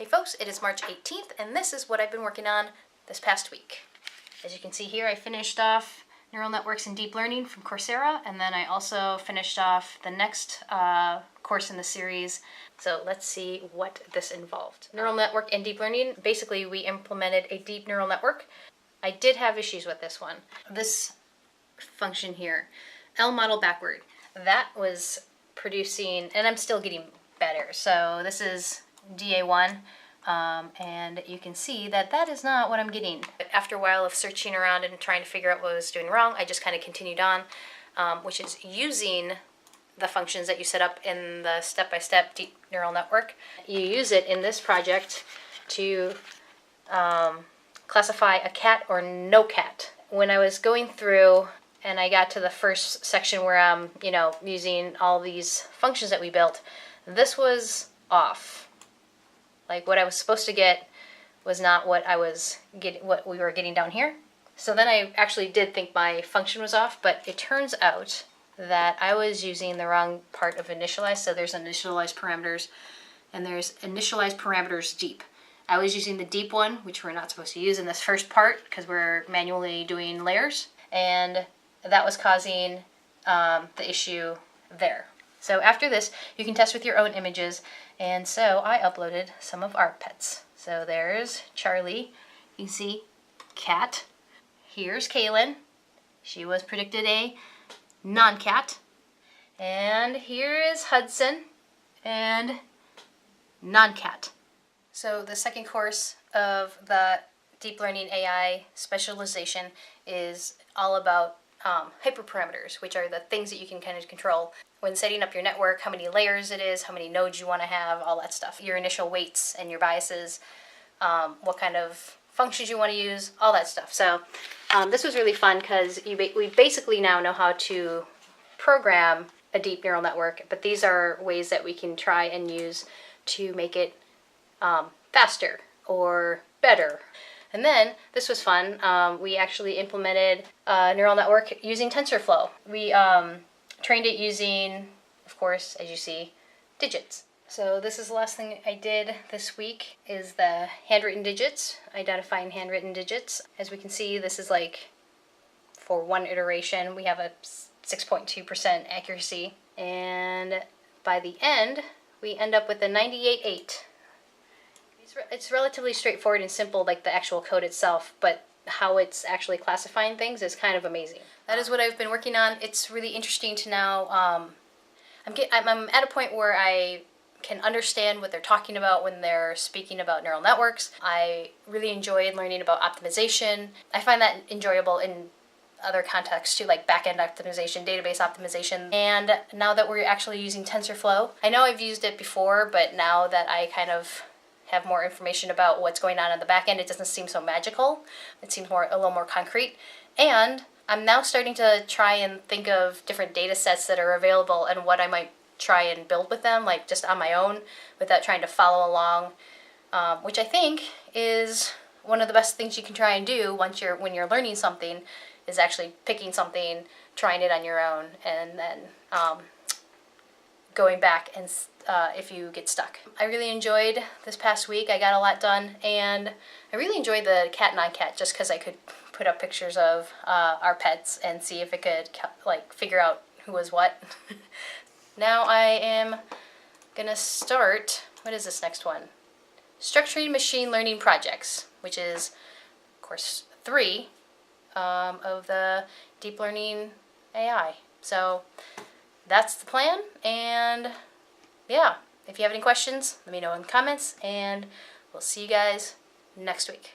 Hey folks, it is March 18th and this is what I've been working on this past week. As you can see here, I finished off Neural Networks and Deep Learning from Coursera, and then I also finished off the next course in the series. So let's see what this involved. Neural Network and Deep Learning, basically we implemented a deep neural network. I did have issues with this one. This function here, L model backward, that was producing, and I'm still getting better. So this is DA1, and you can see that that is not what I'm getting. After a while of searching around and trying to figure out what I was doing wrong, I just kind of continued on, which is using the functions that you set up in the step-by-step deep neural network. You use it in this project to classify a cat or no cat. When I was going through and I got to the first section where I'm, using all these functions that we built, this was off. Like what I was supposed to get was not what what we were getting down here. So then I actually did think my function was off, but it turns out that I was using the wrong part of initialize. So there's initialize parameters and there's initialize parameters deep. I was using the deep one, which we're not supposed to use in this first part because we're manually doing layers, and that was causing the issue there. So after this, you can test with your own images, and so I uploaded some of our pets. So there's Charlie, you can see cat. Here's Kaylin, she was predicted a non-cat. And here is Hudson, and non-cat. So the second course of the Deep Learning AI specialization is all about hyperparameters, which are the things that you can kind of control when setting up your network, how many layers it is, how many nodes you want to have, all that stuff. Your initial weights and your biases, what kind of functions you want to use, all that stuff. So this was really fun because we basically now know how to program a deep neural network, but these are ways that we can try and use to make it faster or better. And then, this was fun, we actually implemented a neural network using TensorFlow. We trained it using, of course, as you see, digits. So this is the last thing I did this week, is the handwritten digits, identifying handwritten digits. As we can see, this is like, for one iteration, we have a 6.2% accuracy. And by the end, we end up with a 98.8. It's relatively straightforward and simple, like the actual code itself, but how it's actually classifying things is kind of amazing. That is what I've been working on. It's really interesting to now, I'm at a point where I can understand what they're talking about when they're speaking about neural networks. I really enjoyed learning about optimization. I find that enjoyable in other contexts too, like back-end optimization, database optimization. And now that we're actually using TensorFlow, I know I've used it before, but now that I kind of have more information about what's going on the back end, it doesn't seem so magical. It seems a little more concrete. And I'm now starting to try and think of different data sets that are available and what I might try and build with them, like just on my own, without trying to follow along, which I think is one of the best things you can try and do when you're learning something, is actually picking something, trying it on your own, and then going back and if you get stuck. I really enjoyed this past week. I got a lot done, and I really enjoyed the cat non-cat just because I could put up pictures of our pets and see if it could figure out who was what. Now I am gonna start, what is this next one? Structuring machine learning projects, which is course 3 of the Deep Learning AI. So that's the plan, and yeah, if you have any questions, let me know in the comments, and we'll see you guys next week.